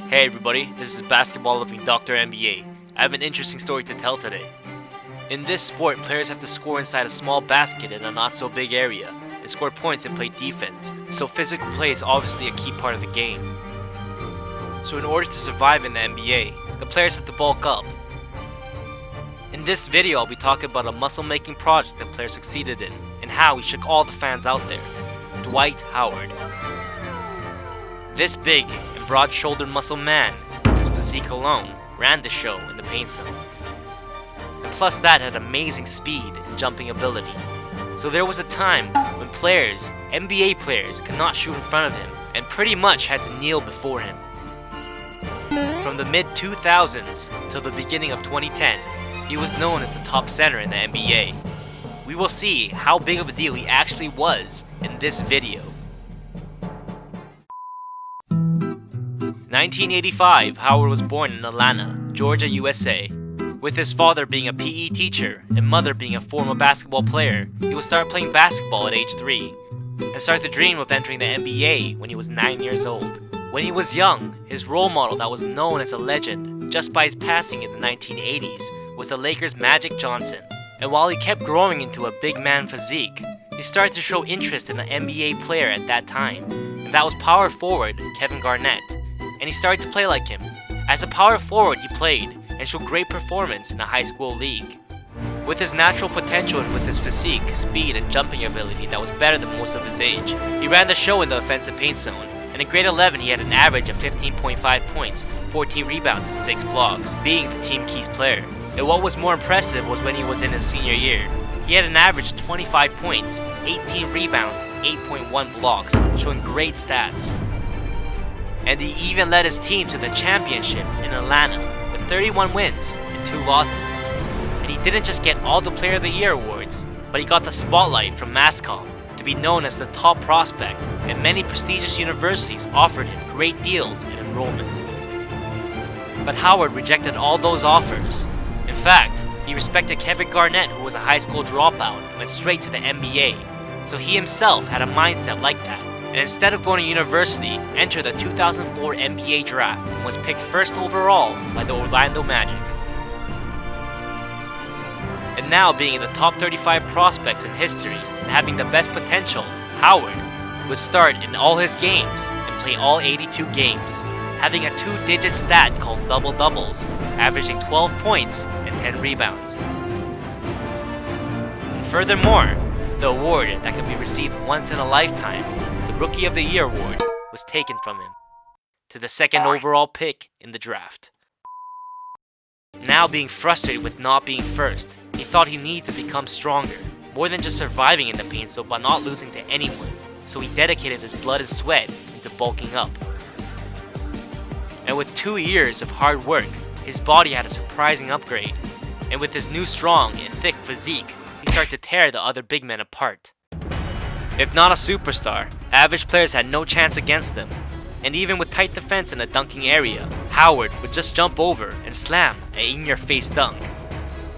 Hey everybody, this is Basketball Loving Dr. NBA. I have an interesting story to tell today. In this sport, players have to score inside a small basket in a not so big area, and score points and play defense, so physical play is obviously a key part of the game. So in order to survive in the NBA, the players have to bulk up. In this video, I'll be talking about a muscle-making project that players succeeded in, and how he shook all the fans out there. Dwight Howard. This big and broad-shouldered muscle man, with his physique alone, ran the show in the paint zone. And plus that had amazing speed and jumping ability. So there was a time when players, NBA players, could not shoot in front of him and pretty much had to kneel before him. From the mid-2000s till the beginning of 2010, he was known as the top center in the NBA. We will see how big of a deal he actually was in this video. 1985, Howard was born in Atlanta, Georgia, USA. With his father being a PE teacher and mother being a former basketball player, he would start playing basketball at age 3 and start to dream of entering the NBA when he was 9 years old. When he was young, his role model that was known as a legend just by his passing in the 1980s was the Lakers' Magic Johnson. And while he kept growing into a big man physique, he started to show interest in an NBA player at that time, and that was power forward Kevin Garnett. And he started to play like him. As a power forward, he played and showed great performance in a high school league. With his natural potential and with his physique, speed, and jumping ability that was better than most of his age, he ran the show in the offensive paint zone, and in grade 11 he had an average of 15.5 points, 14 rebounds, and 6 blocks, being the team keys player. And what was more impressive was when he was in his senior year. He had an average of 25 points, 18 rebounds, 8.1 blocks, showing great stats. And he even led his team to the championship in Atlanta with 31 wins and 2 losses. And he didn't just get all the Player of the Year awards, but he got the spotlight from Mascom to be known as the top prospect, and many prestigious universities offered him great deals and enrollment. But Howard rejected all those offers. In fact, he respected Kevin Garnett, who was a high school dropout, and went straight to the NBA. So he himself had a mindset like that, and instead of going to university, entered the 2004 NBA draft and was picked first overall by the Orlando Magic. And now being in the top 35 prospects in history and having the best potential, Howard would start in all his games and play all 82 games, having a 2-digit stat called double-doubles, averaging 12 points and 10 rebounds. And furthermore, the award that could be received once in a lifetime, the Rookie of the Year award, was taken from him to the second overall pick in the draft. Now being frustrated with not being first, he thought he needed to become stronger, more than just surviving in the paint zone but not losing to anyone, so he dedicated his blood and sweat into bulking up. And with 2 years of hard work, his body had a surprising upgrade, and with his new strong and thick physique, he started to tear the other big men apart. If not a superstar, average players had no chance against them, and even with tight defense in the dunking area, Howard would just jump over and slam an in-your-face dunk.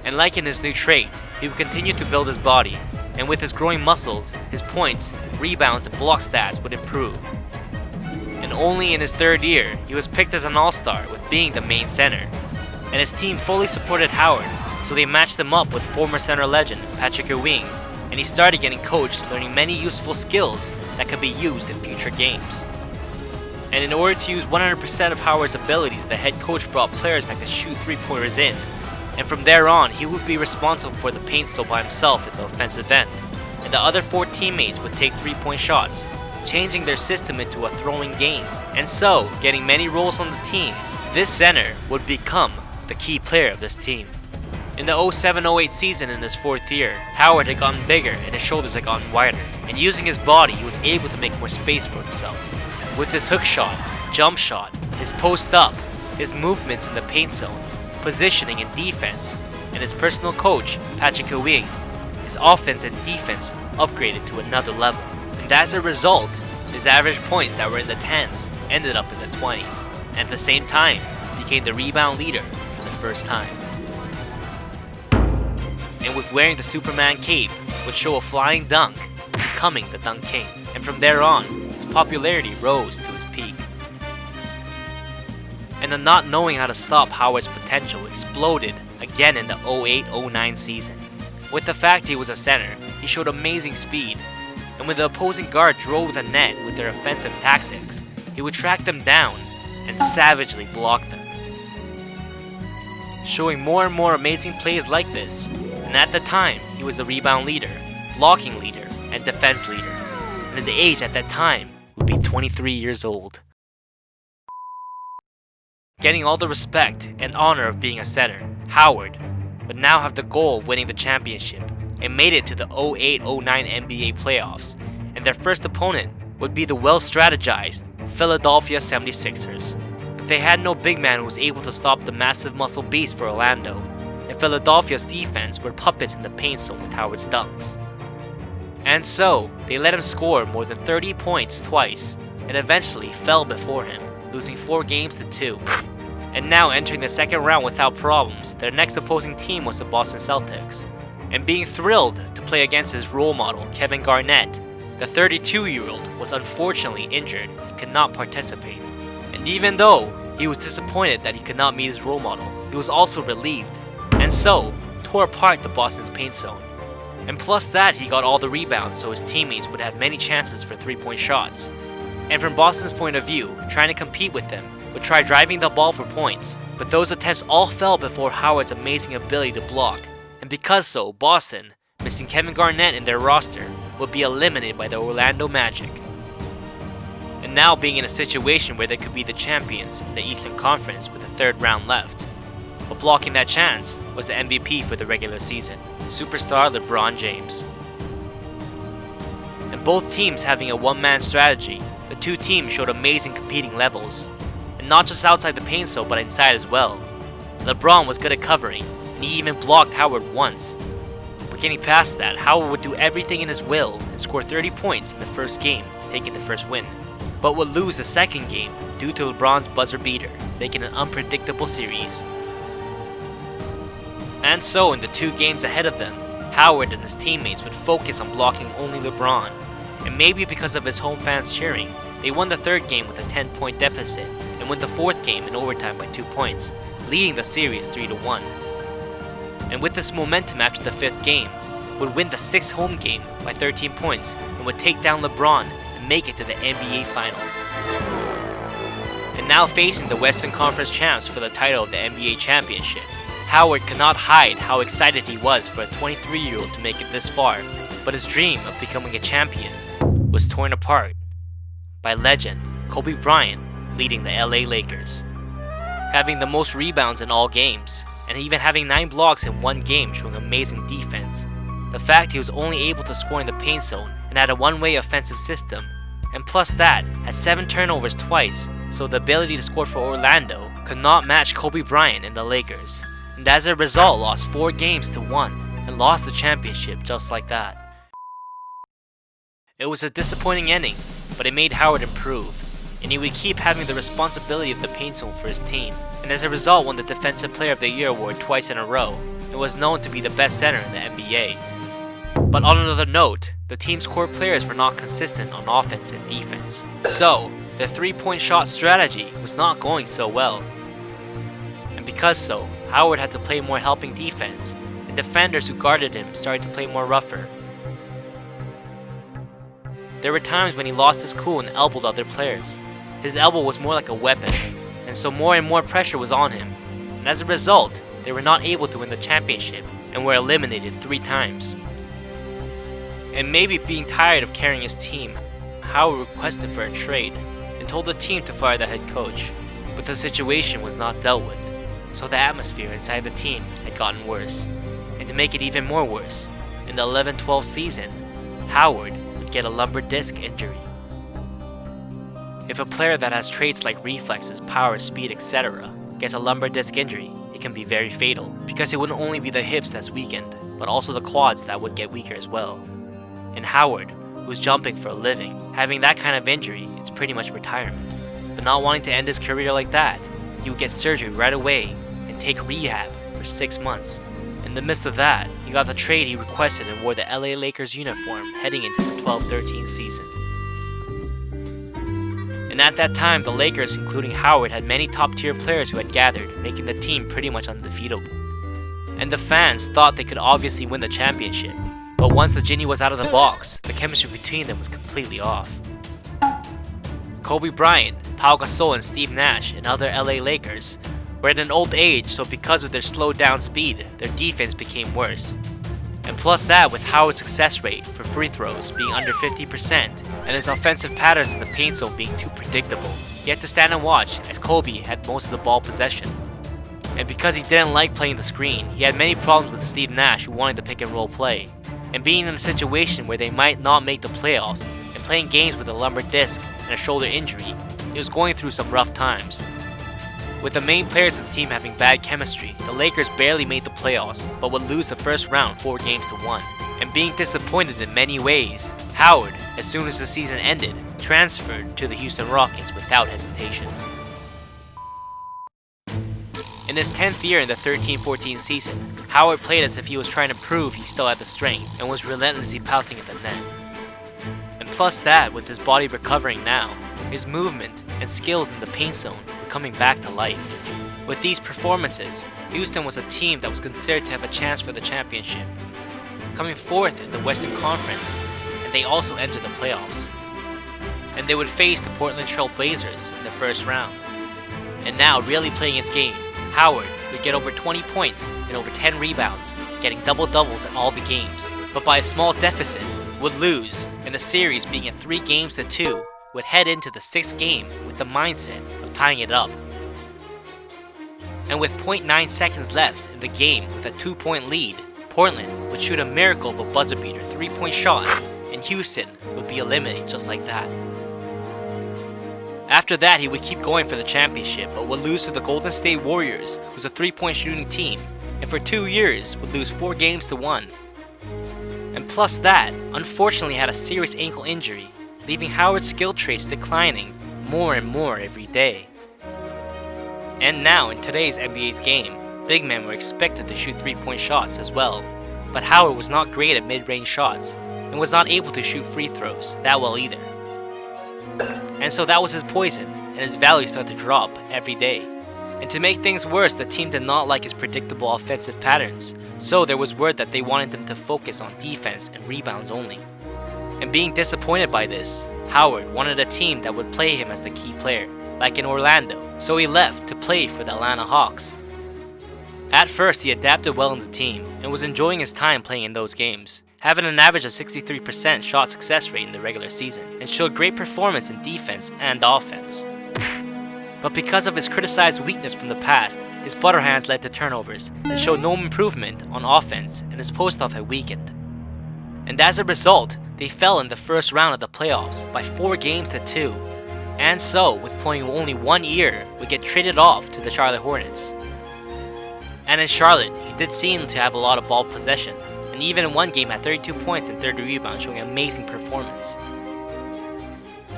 And like in his new trait, he would continue to build his body, and with his growing muscles, his points, rebounds, and block stats would improve. And only in his 3rd year, he was picked as an all-star with being the main center. And his team fully supported Howard, so they matched him up with former center legend Patrick Ewing, and he started getting coached, learning many useful skills that could be used in future games. And in order to use 100% of Howard's abilities, the head coach brought players that could shoot 3-pointers in, and from there on, he would be responsible for the paint zone by himself in the offensive end, and the other 4 teammates would take 3-point shots, changing their system into a throwing game, and so getting many roles on the team. This center would become the key player of this team. In the 07-08 season in his 4th year, Howard had gotten bigger and his shoulders had gotten wider, and using his body he was able to make more space for himself. With his hook shot, jump shot, his post up, his movements in the paint zone, positioning and defense, and his personal coach, Patrick Ewing, his offense and defense upgraded to another level. And as a result, his average points that were in the 10s ended up in the 20s, and at the same time, became the rebound leader for the first time. And with wearing the Superman cape, would show a flying dunk, becoming the Dunk King, and from there on, his popularity rose to its peak. and the not knowing how to stop Howard's potential exploded again in the 08-09 season. With the fact he was a center, he showed amazing speed, and when the opposing guard drove the net with their offensive tactics, he would track them down and savagely block them. Showing more and more amazing plays like this, and at the time, he was a rebound leader, blocking leader, and defense leader, and his age at that time would be 23 years old. Getting all the respect and honor of being a center, Howard would now have the goal of winning the championship and made it to the 08-09 NBA playoffs, and their first opponent would be the well-strategized Philadelphia 76ers. But they had no big man who was able to stop the massive muscle beast for Orlando, and Philadelphia's defense were puppets in the paint zone with Howard's dunks. And so, they let him score more than 30 points twice, and eventually fell before him, losing 4 games to 2. And now entering the second round without problems, their next opposing team was the Boston Celtics. And being thrilled to play against his role model, Kevin Garnett, the 32-year-old was unfortunately injured and could not participate. And even though he was disappointed that he could not meet his role model, he was also relieved, and so tore apart the Boston's paint zone. And plus that, he got all the rebounds so his teammates would have many chances for 3-point shots. And from Boston's point of view, trying to compete with them would try driving the ball for points, but those attempts all fell before Howard's amazing ability to block. And because so, Boston, missing Kevin Garnett in their roster, would be eliminated by the Orlando Magic. And now being in a situation where they could be the champions in the Eastern Conference with the 3rd round left. But blocking that chance was the MVP for the regular season, superstar LeBron James. And both teams having a one-man strategy, the two teams showed amazing competing levels. And not just outside the paint zone but inside as well. LeBron was good at covering, and he even blocked Howard once. But getting past that, Howard would do everything in his will and score 30 points in the first game, taking the first win. But would lose the second game due to LeBron's buzzer beater, making an unpredictable series. And so in the 2 games ahead of them, Howard and his teammates would focus on blocking only LeBron. And maybe because of his home fans cheering, they won the 3rd game with a 10-point deficit and won the 4th game in overtime by 2 points, leading the series 3-1. And with this momentum after the 5th game, would win the 6th home game by 13 points and would take down LeBron and make it to the NBA Finals. And now facing the Western Conference champs for the title of the NBA Championship, Howard could not hide how excited he was for a 23-year-old to make it this far, but his dream of becoming a champion was torn apart by legend Kobe Bryant leading the LA Lakers. Having the most rebounds in all games, and even having 9 blocks in one game showing amazing defense. The fact he was only able to score in the paint zone and had a one-way offensive system, and plus that, had 7 turnovers twice, so the ability to score for Orlando could not match Kobe Bryant and the Lakers. And as a result lost 4 games to 1 and lost the championship just like that. It was a disappointing ending, but it made Howard improve, and he would keep having the responsibility of the paint zone for his team, and as a result won the Defensive Player of the Year award twice in a row, and was known to be the best center in the NBA. But on another note, the team's core players were not consistent on offense and defense, so their 3-point shot strategy was not going so well. And because so, Howard had to play more helping defense, and defenders who guarded him started to play more rougher. There were times when he lost his cool and elbowed other players. His elbow was more like a weapon, and so more and more pressure was on him. And as a result, they were not able to win the championship and were eliminated 3 times. And maybe being tired of carrying his team, Howard requested for a trade and told the team to fire the head coach. But the situation was not dealt with, so the atmosphere inside the team had gotten worse. And to make it even more worse, in the 11-12 season, Howard would get a lumbar disc injury. If a player that has traits like reflexes, power, speed, etc. gets a lumbar disc injury, it can be very fatal, because it wouldn't only be the hips that's weakened, but also the quads that would get weaker as well. And Howard, who's jumping for a living, having that kind of injury, it's pretty much retirement. But not wanting to end his career like that, he would get surgery right away and take rehab for 6 months. In the midst of that, he got the trade he requested and wore the LA Lakers uniform heading into the 12-13 season. And at that time, the Lakers, including Howard, had many top-tier players who had gathered, making the team pretty much undefeatable. And the fans thought they could obviously win the championship, but once the genie was out of the box, the chemistry between them was completely off. Kobe Bryant, Pau Gasol, and Steve Nash, and other LA Lakers, were at an old age, so because of their slowed down speed, their defense became worse. And plus that, with Howard's success rate for free throws being under 50% and his offensive patterns in the paint zone being too predictable, he had to stand and watch as Kobe had most of the ball possession. And because he didn't like playing the screen, he had many problems with Steve Nash, who wanted the pick and roll play. And being in a situation where they might not make the playoffs and playing games with a lumbar disc and a shoulder injury, he was going through some rough times. With the main players of the team having bad chemistry, the Lakers barely made the playoffs, but would lose the first round 4-1. And being disappointed in many ways, Howard, as soon as the season ended, transferred to the Houston Rockets without hesitation. In his 10th year in the 13-14 season, Howard played as if he was trying to prove he still had the strength and was relentlessly pouncing at the net. And plus that, with his body recovering now, his movement and skills in the paint zone were coming back to life. With these performances, Houston was a team that was considered to have a chance for the championship, coming fourth in the Western Conference, and they also entered the playoffs. And they would face the Portland Trail Blazers in the first round. And now, really playing his game, Howard would get over 20 points and over 10 rebounds, getting double-doubles in all the games, but by a small deficit, would lose, and the series being at 3-2, would head into the 6th game with the mindset of tying it up. And with 0.9 seconds left in the game with a 2-point lead, Portland would shoot a miracle of a buzzer beater 3-point shot, and Houston would be eliminated just like that. After that, he would keep going for the championship, but would lose to the Golden State Warriors, who's a 3-point shooting team, and for 2 years would lose 4-1. And plus that, unfortunately had a serious ankle injury, leaving Howard's skill traits declining more and more every day. And now in today's NBA's game, big men were expected to shoot 3-point shots as well, but Howard was not great at mid-range shots and was not able to shoot free throws that well either. And so that was his poison, and his value started to drop every day. And to make things worse, the team did not like his predictable offensive patterns, so there was word that they wanted him to focus on defense and rebounds only. And being disappointed by this, Howard wanted a team that would play him as the key player, like in Orlando, so he left to play for the Atlanta Hawks. At first, he adapted well in the team and was enjoying his time playing in those games, having an average of 63% shot success rate in the regular season, and showed great performance in defense and offense. But because of his criticized weakness from the past, his butter hands led to turnovers and showed no improvement on offense, and his post-off had weakened. And as a result, they fell in the first round of the playoffs by 4-2, and so, with playing only 1 year, would get traded off to the Charlotte Hornets. And in Charlotte, he did seem to have a lot of ball possession, and even in one game had 32 points and 30 rebounds, showing amazing performance.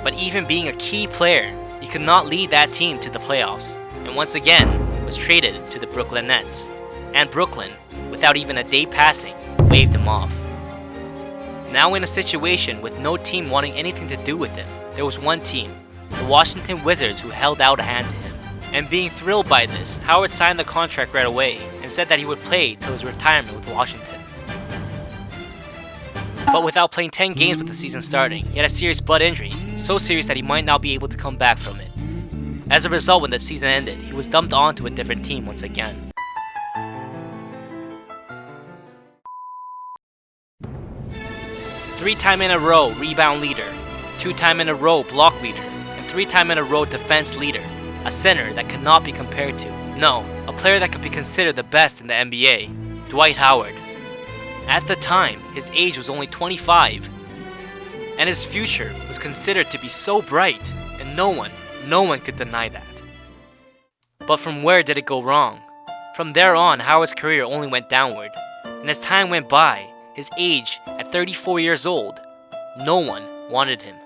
But even being a key player, he could not lead that team to the playoffs, and once again was traded to the Brooklyn Nets. And Brooklyn, without even a day passing, waved him off. Now in a situation with no team wanting anything to do with him, there was one team, the Washington Wizards, who held out a hand to him. And being thrilled by this, Howard signed the contract right away and said that he would play till his retirement with Washington. But without playing 10 games with the season starting, he had a serious butt injury, so serious that he might not be able to come back from it. As a result, when the season ended, he was dumped onto a different team once again. Three-time in a row rebound leader, 2-time in a row block leader, and 3-time in a row defense leader. A center that cannot be compared to. No, a player that could be considered the best in the NBA. Dwight Howard. At the time, his age was only 25, and his future was considered to be so bright, and no one could deny that. But from where did it go wrong? From there on, Howard's career only went downward, and as time went by, his age at 34 years old, no one wanted him.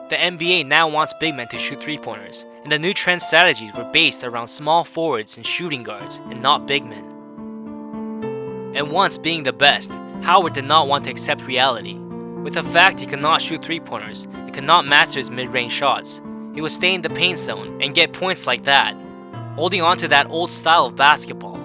The NBA now wants big men to shoot three-pointers, and the new trend strategies were based around small forwards and shooting guards, and not big men. And once being the best, Howard did not want to accept reality. With the fact he could not shoot 3-pointers and could not master his mid-range shots, he would stay in the paint zone and get points like that, holding on to that old style of basketball.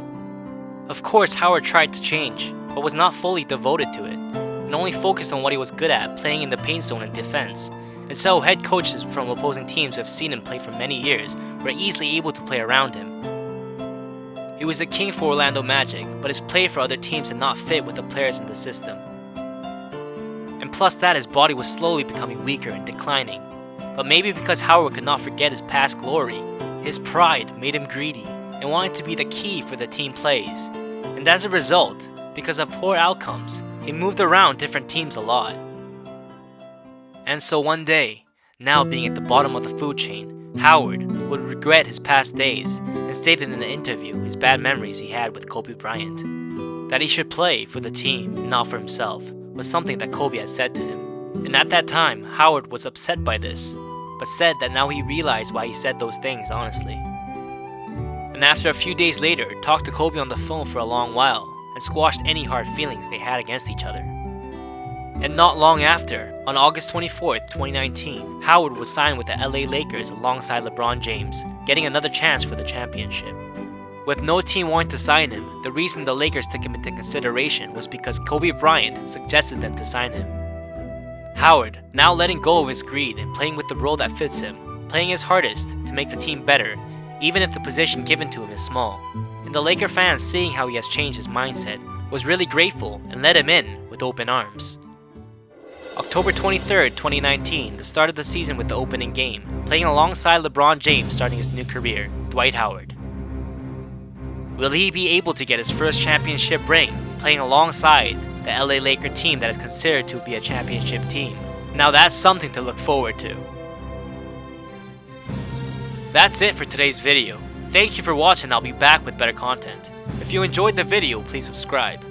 Of course, Howard tried to change, but was not fully devoted to it, and only focused on what he was good at, playing in the paint zone and defense. And so head coaches from opposing teams who have seen him play for many years were easily able to play around him. He was the king for Orlando Magic, but his play for other teams did not fit with the players in the system. And plus that, his body was slowly becoming weaker and declining. But maybe because Howard could not forget his past glory, his pride made him greedy and wanted to be the key for the team plays. And as a result, because of poor outcomes, he moved around different teams a lot. And so one day, now being at the bottom of the food chain, Howard would regret his past days and stated in an interview his bad memories he had with Kobe Bryant. That he should play for the team and not for himself was something that Kobe had said to him. And at that time, Howard was upset by this, but said that now he realized why he said those things honestly. And after a few days later, talked to Kobe on the phone for a long while and squashed any hard feelings they had against each other. And not long after, on August 24th, 2019, Howard would sign with the LA Lakers alongside LeBron James, getting another chance for the championship. With no team wanting to sign him, the reason the Lakers took him into consideration was because Kobe Bryant suggested them to sign him. Howard, now letting go of his greed and playing with the role that fits him, playing his hardest to make the team better, even if the position given to him is small. And the Laker fans, seeing how he has changed his mindset, was really grateful and let him in with open arms. October 23rd, 2019, the start of the season with the opening game, playing alongside LeBron James starting his new career, Dwight Howard. Will he be able to get his first championship ring, playing alongside the LA Laker team that is considered to be a championship team? Now that's something to look forward to. That's it for today's video. Thank you for watching, I'll be back with better content. If you enjoyed the video, please subscribe.